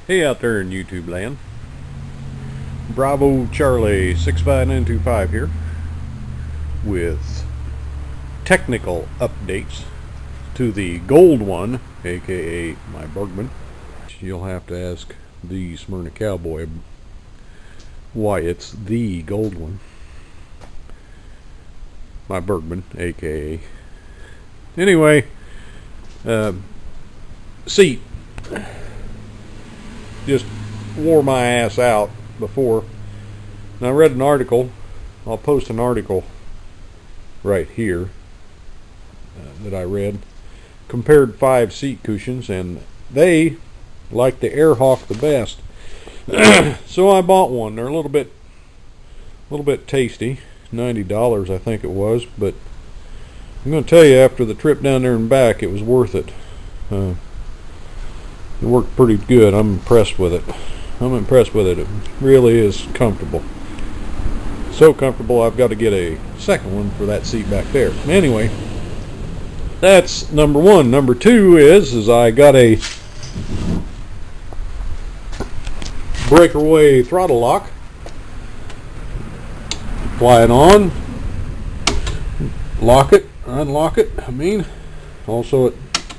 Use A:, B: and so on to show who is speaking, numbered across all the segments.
A: Hey out there in YouTube land. Bravo Charlie 65925 here with technical updates to the gold one, aka my Bergman. You'll have to ask the Smyrna Cowboy why it's the gold one. My Bergman, aka. Anyway, seat just wore my ass out before. And I read an article. I'll post an article right here that I read. Compared 5 seat cushions, and they like the Airhawk the best. So I bought one. They're a little bit tasty. $90 I think it was, but I'm going to tell you, after the trip down there and back, it was worth it. It worked pretty good. I'm impressed with it. It really is comfortable. So comfortable, I've got to get a second one for that seat back there. Anyway, that's number one. Number two is I got a breakaway throttle lock. Apply it on. Lock it. Unlock it. Also it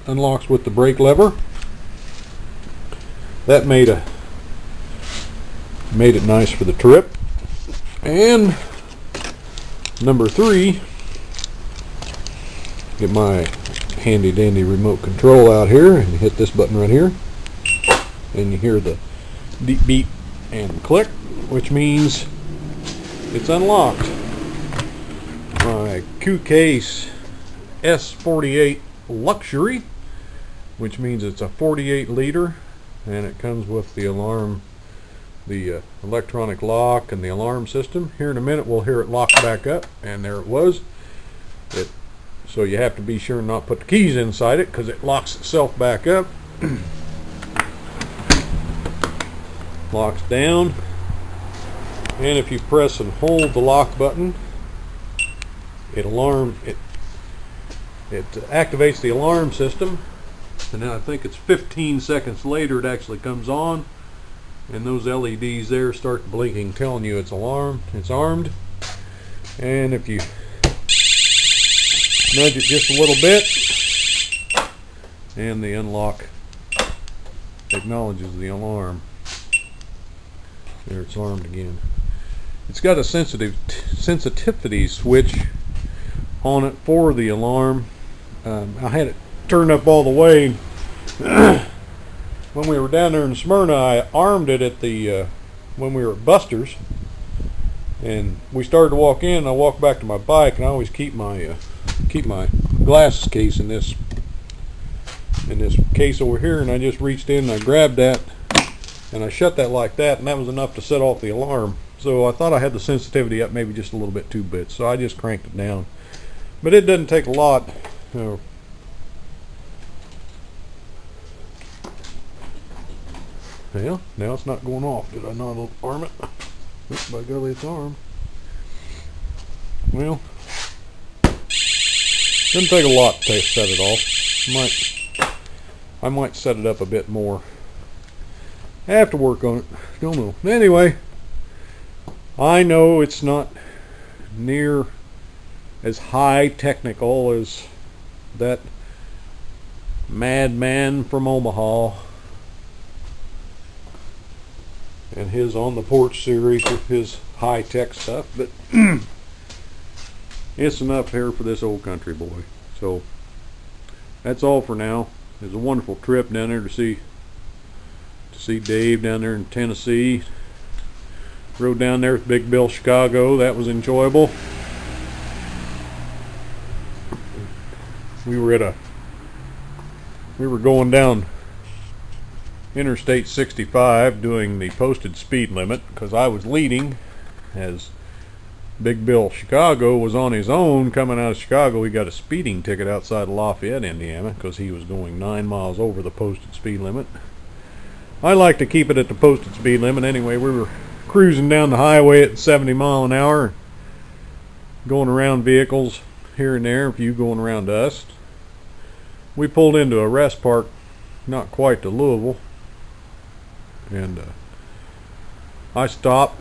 A: unlocks with the brake lever. That made it nice for the trip. And number three, get my handy dandy remote control out here, and you hit this button right here, and you hear the deep beep and click, which means it's unlocked. My Q-Case S48 Luxury, which means it's a 48 liter, and it comes with the alarm, the electronic lock and the alarm system. Here in a minute we'll hear it lock back up, and there it was. So you have to be sure not put the keys inside it, because it locks itself back up. Locks down, and if you press and hold the lock button, it activates the alarm system. And now I think it's 15 seconds later it actually comes on, and those LEDs there start blinking, telling you it's armed. And if you nudge it just a little bit, and the unlock acknowledges the alarm. There, it's armed again. It's got a sensitivity switch on it for the alarm. I had it turned up all the way. When we were down there in Smyrna, I armed it at the when we were at Buster's, and we started to walk in. I walked back to my bike, and I always keep my glasses case in this case over here, and I just reached in and I grabbed that, and I shut that like that, and that was enough to set off the alarm. So I thought I had the sensitivity up maybe just a little bit too bit, so I just cranked it down. But it doesn't take a lot. Well, now it's not going off. Did I not arm it? Oops, by golly, it's armed. Well, doesn't take a lot to set it off. I might set it up a bit more. I have to work on it. Don't know. Anyway, I know it's not near as high technical as that madman from Omaha and his On the Porch series with his high-tech stuff, but it's enough here for this old country boy. So that's all for now. It was a wonderful trip down there to see Dave down there in Tennessee. Rode down there with Big Bill Chicago. That was enjoyable. We were going down Interstate 65 doing the posted speed limit, because I was leading, as Big Bill Chicago was on his own coming out of Chicago. He got a speeding ticket outside of Lafayette, Indiana, because he was going 9 miles over the posted speed limit. I like to keep it at the posted speed limit. Anyway, we were cruising down the highway at 70 miles an hour, going around vehicles here and there, a few going around us. We pulled into a rest park not quite to Louisville, And I stopped,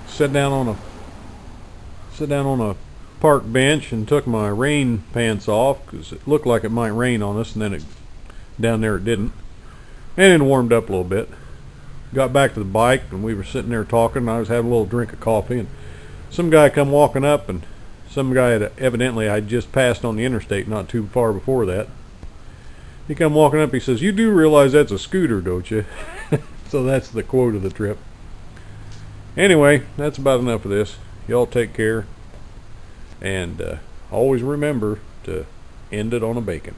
A: sat down on a park bench and took my rain pants off because it looked like it might rain on us, and then down there it didn't. And it warmed up a little bit. Got back to the bike and we were sitting there talking, and I was having a little drink of coffee, and some guy come walking up, and some guy that evidently I just passed on the interstate not too far before that. He come walking up, he says, "You do realize that's a scooter, don't you?" So that's the quote of the trip. Anyway, that's about enough of this. Y'all take care, and always remember to end it on a bacon.